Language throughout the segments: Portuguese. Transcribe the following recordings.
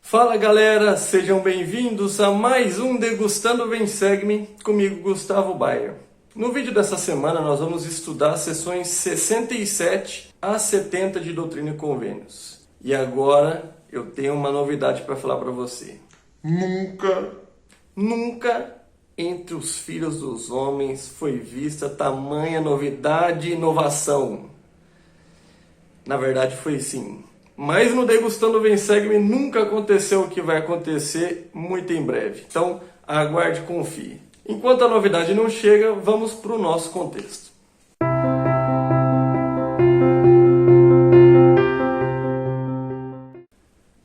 Fala galera, sejam bem-vindos a mais um Degustando Vem Segue-me, comigo Gustavo Bayer. No vídeo dessa semana nós vamos estudar as sessões 67 a 70 de Doutrina e Convênios. E agora eu tenho uma novidade para falar para você. Nunca entre os filhos dos homens foi vista tamanha novidade e inovação. Na verdade foi sim. Mas no Degustando Vem Segue-me nunca aconteceu o que vai acontecer muito em breve. Então aguarde e confie. Enquanto a novidade não chega, vamos para o nosso contexto.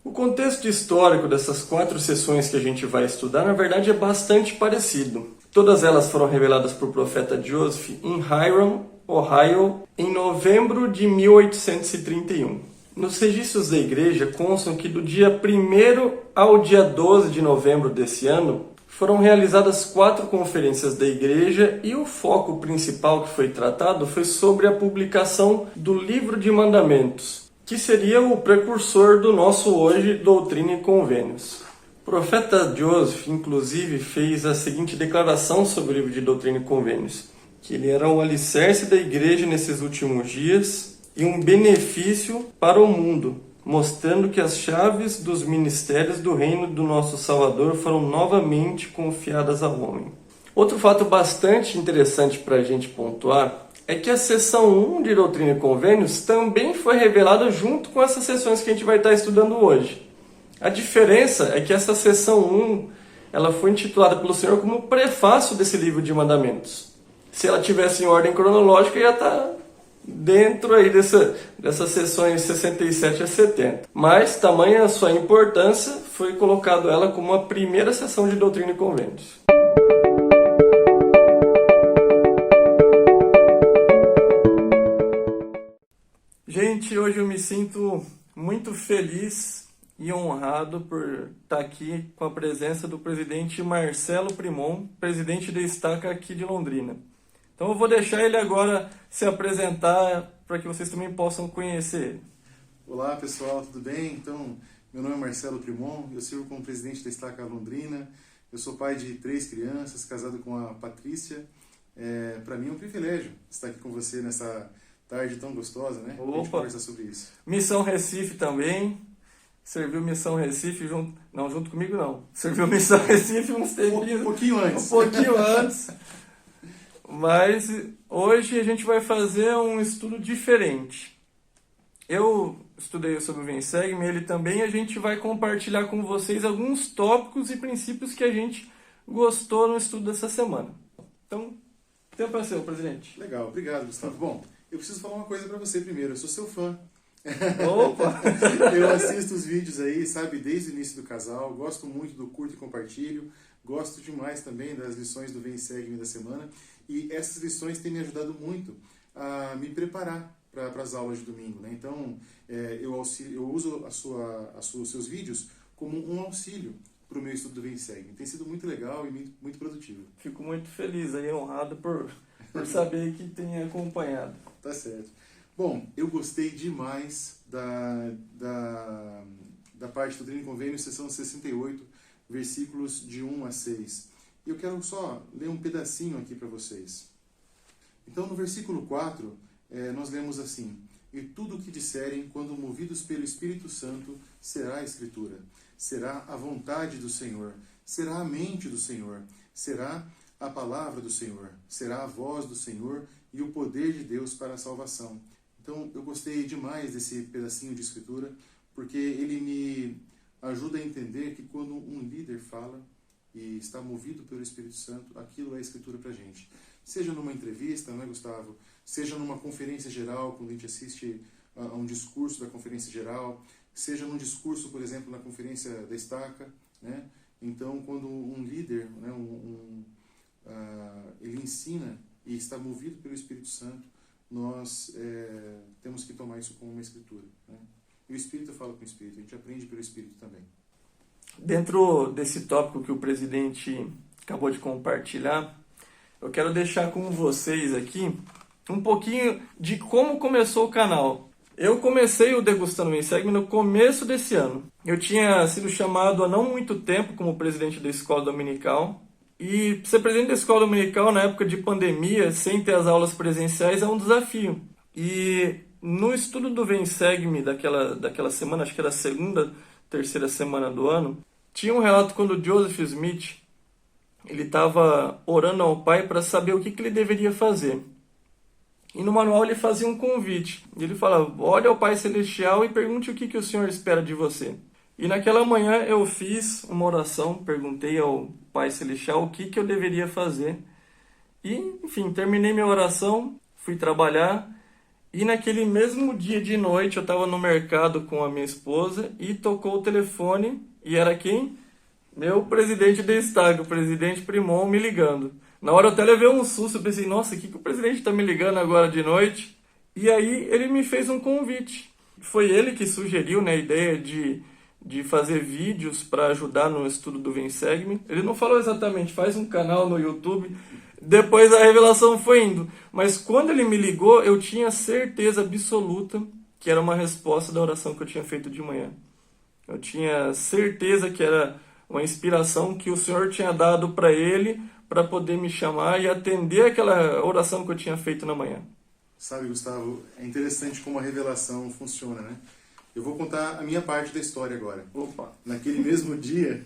O contexto histórico dessas 4 sessões que a gente vai estudar, na verdade, é bastante parecido. Todas elas foram reveladas por profeta Joseph em Hiram, Ohio, em novembro de 1831. Nos registros da igreja constam que do dia 1º ao dia 12 de novembro desse ano, foram realizadas 4 conferências da igreja e o foco principal que foi tratado foi sobre a publicação do Livro de Mandamentos, que seria o precursor do nosso hoje Doutrina e Convênios. O profeta Joseph, inclusive, fez a seguinte declaração sobre o Livro de Doutrina e Convênios, que ele era o alicerce da igreja nesses últimos dias e um benefício para o mundo, mostrando que as chaves dos ministérios do reino do nosso Salvador foram novamente confiadas ao homem. Outro fato bastante interessante para a gente pontuar é que a seção 1 de Doutrina e Convênios também foi revelada junto com essas sessões que a gente vai estar estudando hoje. A diferença é que essa seção 1 ela foi intitulada pelo Senhor como prefácio desse livro de mandamentos. Se ela tivesse em ordem cronológica, ia estar dentro aí dessas sessões 67 a 70. Mas, tamanha a sua importância, foi colocado ela como a primeira sessão de Doutrina e Convênios. Gente, hoje eu me sinto muito feliz e honrado por estar aqui com a presença do presidente Marcelo Primon, presidente da Estaca aqui de Londrina. Então eu vou deixar ele agora se apresentar para que vocês também possam conhecer ele. Olá pessoal, tudo bem? Então, meu nome é Marcelo Primon, eu sirvo como presidente da Estaca Londrina, eu sou pai de 3 crianças, casado com a Patrícia. Para mim é um privilégio estar aqui com você nessa tarde tão gostosa, né? Opa. A gente conversar sobre isso. Missão Recife também, serviu Missão Recife junto comigo não, serviu Missão Recife uns tempinhos, Um pouquinho antes. Um pouquinho antes. Mas hoje a gente vai fazer um estudo diferente. Eu estudei sobre o Vem Segue-me, ele também, e a gente vai compartilhar com vocês alguns tópicos e princípios que a gente gostou no estudo dessa semana. Então, tempo é seu, presidente. Legal, obrigado, Gustavo. Bom, eu preciso falar uma coisa para você primeiro, eu sou seu fã. Opa! Eu assisto os vídeos aí, sabe, desde o início do casal, gosto muito do curto e compartilho, gosto demais também das lições do Vem Segue-me da semana. E essas lições têm me ajudado muito a me preparar para as aulas de domingo, né? Então, eu uso os seus vídeos como um auxílio para o meu estudo do Vem Segue-me. Tem sido muito legal e muito produtivo. Fico muito feliz aí, honrado por saber que tem acompanhado. Tá certo. Bom, eu gostei demais da parte do Doutrina e Convênios, seção 68, versículos de 1 a 6. E eu quero só ler um pedacinho aqui para vocês. Então, no versículo 4, nós lemos assim: E tudo o que disserem, quando movidos pelo Espírito Santo, será a Escritura. Será a vontade do Senhor. Será a mente do Senhor. Será a palavra do Senhor. Será a voz do Senhor e o poder de Deus para a salvação. Então, eu gostei demais desse pedacinho de Escritura, porque ele me ajuda a entender que quando um líder fala e está movido pelo Espírito Santo, aquilo é Escritura para a gente. Seja numa entrevista, não é, Gustavo? Seja numa conferência geral, quando a gente assiste a um discurso da conferência geral, seja num discurso, por exemplo, na conferência da Estaca, né? Então, quando um líder, né, ele ensina e está movido pelo Espírito Santo, nós temos que tomar isso como uma Escritura, né? E o Espírito fala com o Espírito, a gente aprende pelo Espírito também. Dentro desse tópico que o presidente acabou de compartilhar, eu quero deixar com vocês aqui um pouquinho de como começou o canal. Eu comecei o Degustando Vem Segue no começo desse ano. Eu tinha sido chamado há não muito tempo como presidente da escola dominical. E ser presidente da escola dominical na época de pandemia, sem ter as aulas presenciais, é um desafio. E no estudo do Vem Segue-me daquela semana, acho que era a segunda, terceira semana do ano, tinha um relato quando o Joseph Smith ele estava orando ao Pai para saber o que ele deveria fazer. E no manual ele fazia um convite. Ele falava, olhe ao Pai Celestial e pergunte o que o Senhor espera de você. E naquela manhã eu fiz uma oração, perguntei ao Pai Celestial o que eu deveria fazer. E, enfim, terminei minha oração, fui trabalhar. E naquele mesmo dia de noite eu estava no mercado com a minha esposa e tocou o telefone. E era quem? Meu presidente da Estaca, o presidente Primon, me ligando. Na hora eu até levei um susto, eu pensei, nossa, o que o presidente está me ligando agora de noite? E aí ele me fez um convite. Foi ele que sugeriu, né, a ideia de fazer vídeos para ajudar no estudo do Vem Segue-me. Ele não falou exatamente, faz um canal no YouTube. Depois a revelação foi indo. Mas quando ele me ligou, eu tinha certeza absoluta que era uma resposta da oração que eu tinha feito de manhã. Eu tinha certeza que era uma inspiração que o Senhor tinha dado para ele para poder me chamar e atender aquela oração que eu tinha feito na manhã. Sabe, Gustavo, é interessante como a revelação funciona, né? Eu vou contar a minha parte da história agora. Opa! Naquele mesmo dia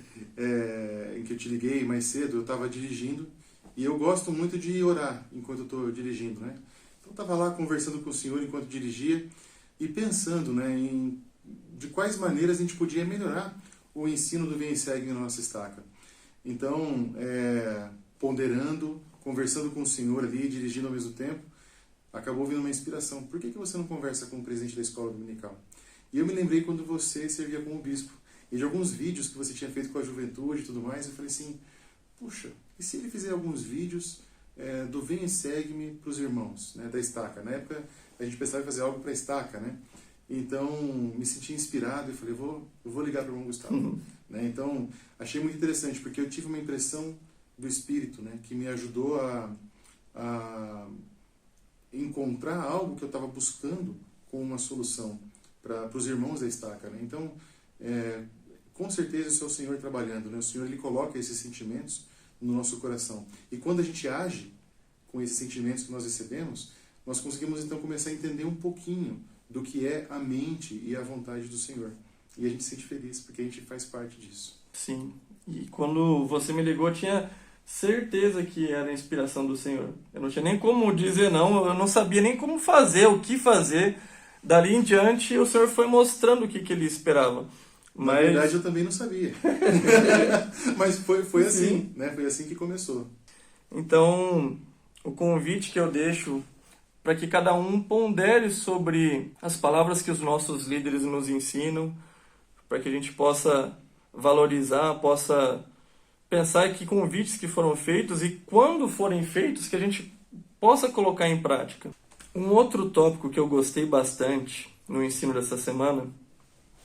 em que eu te liguei mais cedo, eu estava dirigindo e eu gosto muito de orar enquanto eu estou dirigindo, né? Então eu estava lá conversando com o Senhor enquanto dirigia e pensando, né, de quais maneiras a gente podia melhorar o ensino do Vem e Segue na nossa estaca. Então, ponderando, conversando com o Senhor ali, dirigindo ao mesmo tempo, acabou vindo uma inspiração. Por que você não conversa com o presidente da escola dominical? E eu me lembrei quando você servia como bispo, e de alguns vídeos que você tinha feito com a juventude e tudo mais, eu falei assim, puxa, e se ele fizer alguns vídeos do Vem e Segue-me para os irmãos, né, da estaca? Na época a gente pensava em fazer algo para a estaca, né? Então me senti inspirado e falei, eu vou ligar para o irmão Gustavo. Né? Então achei muito interessante, porque eu tive uma impressão do Espírito, né, que me ajudou a encontrar algo que eu estava buscando com uma solução para os irmãos da estaca. Né? Então, com certeza, esse é o Senhor trabalhando. Né? O Senhor ele coloca esses sentimentos no nosso coração. E quando a gente age com esses sentimentos que nós recebemos, nós conseguimos então começar a entender um pouquinho do que é a mente e a vontade do Senhor. E a gente se sente feliz, porque a gente faz parte disso. Sim. E quando você me ligou, eu tinha certeza que era a inspiração do Senhor. Eu não tinha nem como dizer não, eu não sabia nem como fazer, o que fazer. Dali em diante, o Senhor foi mostrando o que ele esperava. Na verdade, eu também não sabia. Mas foi assim, né? Foi assim que começou. Então, o convite que eu deixo para que cada um pondere sobre as palavras que os nossos líderes nos ensinam, para que a gente possa valorizar, possa pensar que convites que foram feitos e quando forem feitos, que a gente possa colocar em prática. Um outro tópico que eu gostei bastante no ensino dessa semana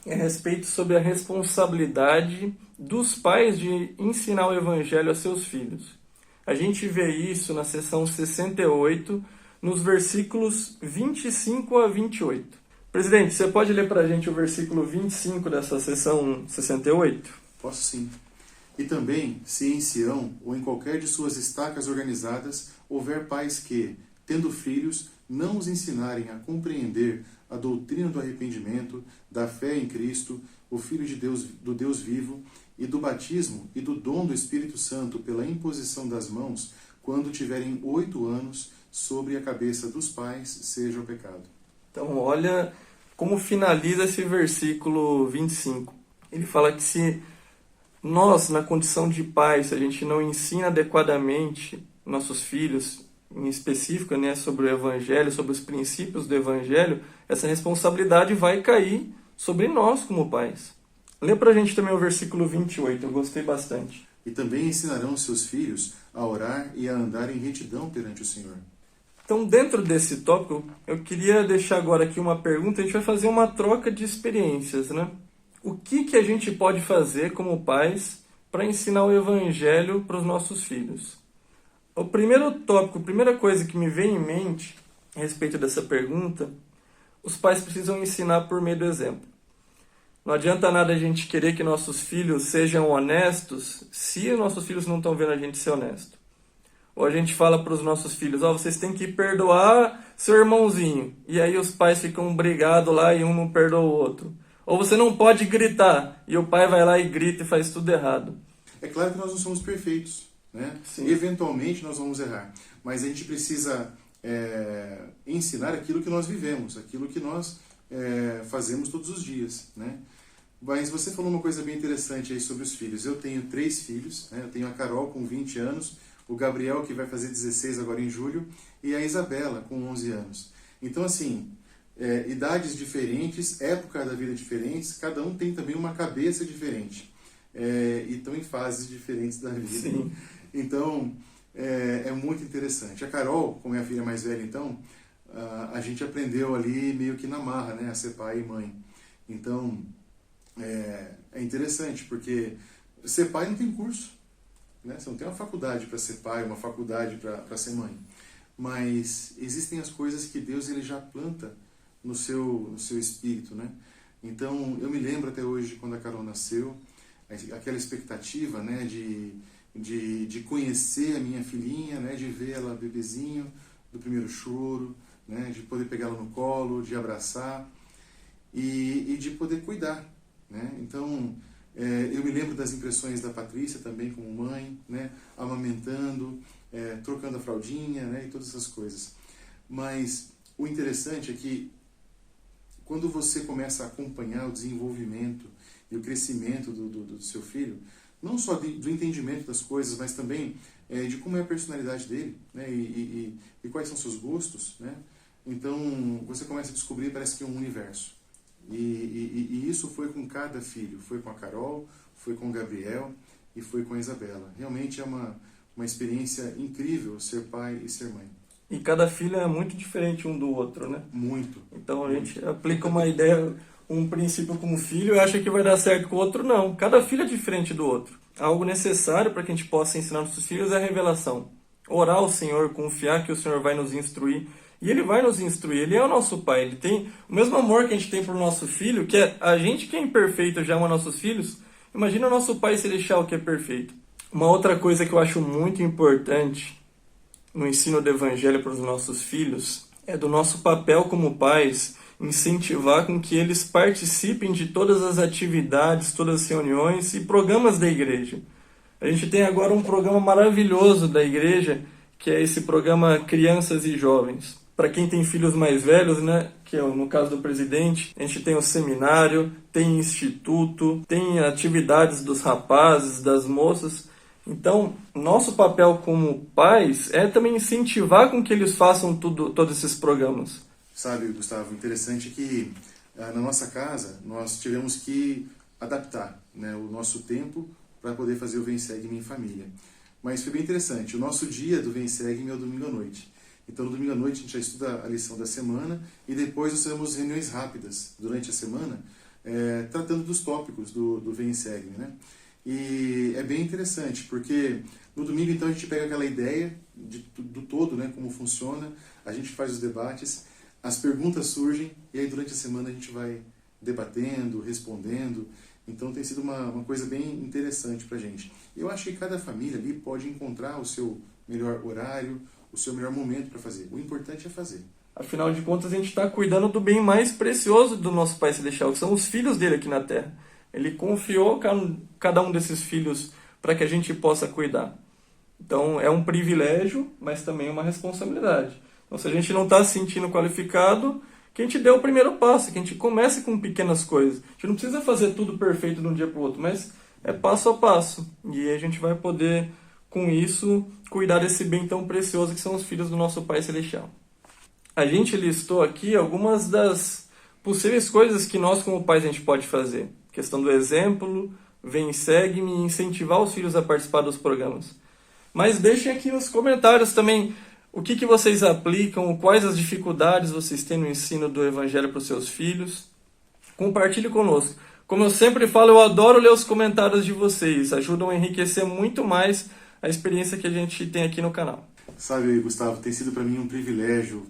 é a respeito sobre a responsabilidade dos pais de ensinar o Evangelho a seus filhos. A gente vê isso na seção 68, nos versículos 25 a 28. Presidente, você pode ler para a gente o versículo 25 dessa seção 68? Posso sim. E também, se em Sião ou em qualquer de suas estacas organizadas houver pais que, tendo filhos, não os ensinarem a compreender a doutrina do arrependimento, da fé em Cristo, o Filho de Deus, do Deus vivo, e do batismo e do dom do Espírito Santo pela imposição das mãos, quando tiverem 8 anos, sobre a cabeça dos pais seja o pecado. Então, olha como finaliza esse versículo 25. Ele fala que se nós, na condição de pais, se a gente não ensina adequadamente nossos filhos, em específico, né, sobre o Evangelho, sobre os princípios do Evangelho, essa responsabilidade vai cair sobre nós como pais. Lê pra gente também o versículo 28, eu gostei bastante. E também ensinarão seus filhos a orar e a andar em retidão perante o Senhor. Então, dentro desse tópico, eu queria deixar agora aqui uma pergunta. A gente vai fazer uma troca de experiências, né? O que a gente pode fazer como pais para ensinar o Evangelho para os nossos filhos? O primeiro tópico, a primeira coisa que me vem em mente a respeito dessa pergunta, os pais precisam ensinar por meio do exemplo. Não adianta nada a gente querer que nossos filhos sejam honestos se nossos filhos não estão vendo a gente ser honesto. Ou a gente fala para os nossos filhos, vocês têm que perdoar seu irmãozinho. E aí os pais ficam brigados lá e um não perdoa o outro. Ou você não pode gritar, e o pai vai lá e grita e faz tudo errado. É claro que nós não somos perfeitos, né? Sim. Eventualmente nós vamos errar, mas a gente precisa ensinar aquilo que nós vivemos, aquilo que nós fazemos todos os dias, né? Mas você falou uma coisa bem interessante aí sobre os filhos. Eu tenho 3 filhos, né? Eu tenho a Carol com 20 anos, o Gabriel que vai fazer 16 agora em julho, e a Isabela com 11 anos. Então assim, idades diferentes, época da vida diferentes, cada um tem também uma cabeça diferente. E estão em fases diferentes da vida. Sim. Então, é muito interessante. A Carol, como é a filha mais velha, então, a gente aprendeu ali meio que na marra, né, a ser pai e mãe. Então, é interessante, porque ser pai não tem curso, né? Você não tem uma faculdade para ser pai, uma faculdade para ser mãe. Mas existem as coisas que Deus ele já planta no seu espírito, né? Então, eu me lembro até hoje, quando a Carol nasceu, aquela expectativa, né, de conhecer a minha filhinha, né, de ver ela bebezinho, do primeiro choro, né, de poder pegá-la no colo, de abraçar e de poder cuidar, né? Então, eu me lembro das impressões da Patrícia também como mãe, né, amamentando, trocando a fraldinha, né, e todas essas coisas. Mas o interessante é que quando você começa a acompanhar o desenvolvimento e o crescimento do seu filho, não só do entendimento das coisas, mas também de como é a personalidade dele, né, e quais são seus gostos, né? Então você começa a descobrir, parece que um universo. E isso foi com cada filho, foi com a Carol, foi com o Gabriel e foi com a Isabela. Realmente é uma experiência incrível ser pai e ser mãe. E cada filho é muito diferente um do outro, né? Muito. Então a gente aplica uma ideia, um princípio com um filho e acha que vai dar certo com o outro, não. Cada filho é diferente do outro. Algo necessário para que a gente possa ensinar nossos filhos é a revelação. Orar ao Senhor, confiar que o Senhor vai nos instruir. E Ele vai nos instruir, Ele é o nosso Pai. Ele tem o mesmo amor que a gente tem por nosso filho, que é a gente que é imperfeito já ama nossos filhos. Imagina o nosso Pai Celestial que é perfeito. Uma outra coisa que eu acho muito importante no ensino do Evangelho para os nossos filhos é do nosso papel como pais incentivar com que eles participem de todas as atividades, todas as reuniões e programas da igreja. A gente tem agora um programa maravilhoso da igreja, que é esse programa Crianças e Jovens. Para quem tem filhos mais velhos, né, que é no caso do presidente, a gente tem o seminário, tem instituto, tem atividades dos rapazes, das moças. Então, nosso papel como pais é também incentivar com que eles façam todos esses programas. Sabe, Gustavo, interessante que na nossa casa nós tivemos que adaptar, né, o nosso tempo para poder fazer o Vem Segue-me em família. Mas foi bem interessante. O nosso dia do Vem Segue-me é o domingo à noite. Então, no domingo à noite, a gente já estuda a lição da semana e depois nós temos reuniões rápidas durante a semana, tratando dos tópicos do Vem Segue-me, né? E é bem interessante, porque no domingo, então, a gente pega aquela ideia do todo, né, como funciona, a gente faz os debates, as perguntas surgem e aí durante a semana a gente vai debatendo, respondendo. Então tem sido uma coisa bem interessante pra gente. Eu acho que cada família ali pode encontrar o seu melhor horário, o seu melhor momento para fazer. O importante é fazer. Afinal de contas, a gente está cuidando do bem mais precioso do nosso Pai Celestial, que são os filhos dele aqui na Terra. Ele confiou cada um desses filhos para que a gente possa cuidar. Então é um privilégio, mas também uma responsabilidade. Então se a gente não está se sentindo qualificado, que a gente dê o primeiro passo, que a gente comece com pequenas coisas. A gente não precisa fazer tudo perfeito de um dia para o outro, mas é passo a passo. E a gente vai poder, com isso, cuidar desse bem tão precioso que são os filhos do nosso Pai Celestial. A gente listou aqui algumas das possíveis coisas que nós, como pais, a gente pode fazer. Questão do exemplo, Vem Segue-me e incentivar os filhos a participar dos programas. Mas deixem aqui nos comentários também o que vocês aplicam, quais as dificuldades vocês têm no ensino do Evangelho para os seus filhos. Compartilhe conosco. Como eu sempre falo, eu adoro ler os comentários de vocês. Ajudam a enriquecer muito mais a experiência que a gente tem aqui no canal. Sabe, Gustavo, tem sido para mim um privilégio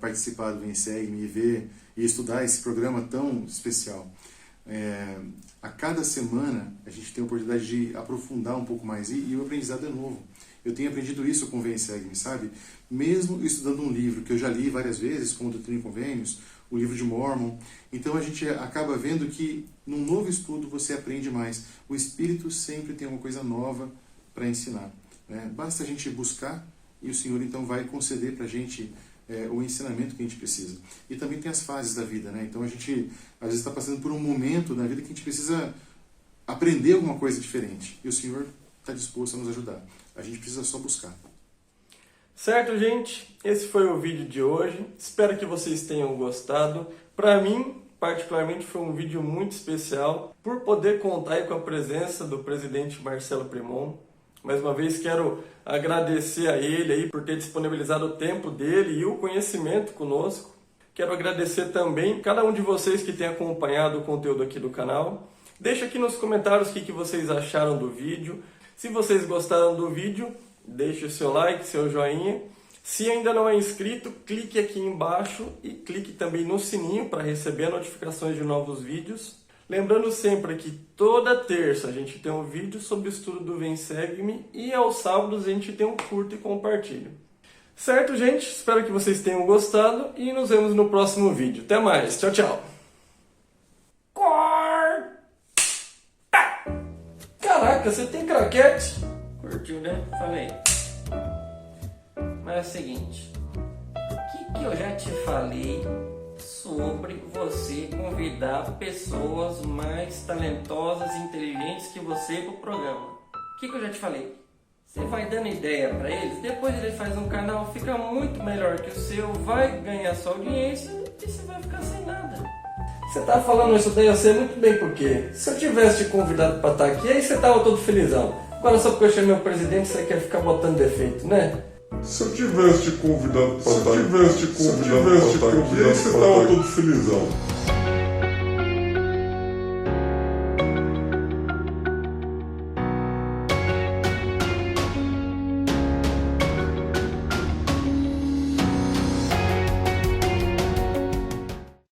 participar do Vem Segue-me e ver e estudar esse programa tão especial. A cada semana a gente tem a oportunidade de aprofundar um pouco mais e o aprendizado é novo. Eu tenho aprendido isso com o Vem Segue-me, sabe? Mesmo estudando um livro que eu já li várias vezes, como Doutrina e Convênios, o livro de Mormon, então a gente acaba vendo que num novo estudo você aprende mais. O Espírito sempre tem uma coisa nova para ensinar, né? Basta a gente buscar e o Senhor então vai conceder para a gente o ensinamento que a gente precisa. E também tem as fases da vida, né? Então a gente às vezes está passando por um momento na vida que a gente precisa aprender alguma coisa diferente. E o Senhor está disposto a nos ajudar. A gente precisa só buscar. Certo, gente? Esse foi o vídeo de hoje. Espero que vocês tenham gostado. Para mim, particularmente, foi um vídeo muito especial por poder contar aí com a presença do presidente Marcelo Primon. Mais uma vez quero agradecer a ele aí por ter disponibilizado o tempo dele e o conhecimento conosco. Quero agradecer também cada um de vocês que tem acompanhado o conteúdo aqui do canal. Deixa aqui nos comentários o que vocês acharam do vídeo. Se vocês gostaram do vídeo, deixe o seu like, seu joinha. Se ainda não é inscrito, clique aqui embaixo e clique também no sininho para receber notificações de novos vídeos. Lembrando sempre que toda terça a gente tem um vídeo sobre o estudo do Vem Segue-me e aos sábados a gente tem um curta e compartilha. Certo, gente? Espero que vocês tenham gostado e nos vemos no próximo vídeo. Até mais. Tchau, tchau. Caraca, você tem craquete? Curtiu, né? Falei. Mas é o seguinte, o que eu já te falei sobre você convidar pessoas mais talentosas e inteligentes que você pro programa? O que eu já te falei? Você vai dando ideia para eles, depois ele faz um canal, fica muito melhor que o seu, vai ganhar sua audiência e você vai ficar sem nada. Você tá falando isso daí, eu sei muito bem por quê. Se eu tivesse te convidado para estar aqui, aí você tava todo felizão. Agora só porque eu chamei o presidente, você quer ficar botando defeito, né? Se eu tivesse te convidado para estar aqui, aí você tava todo felizão.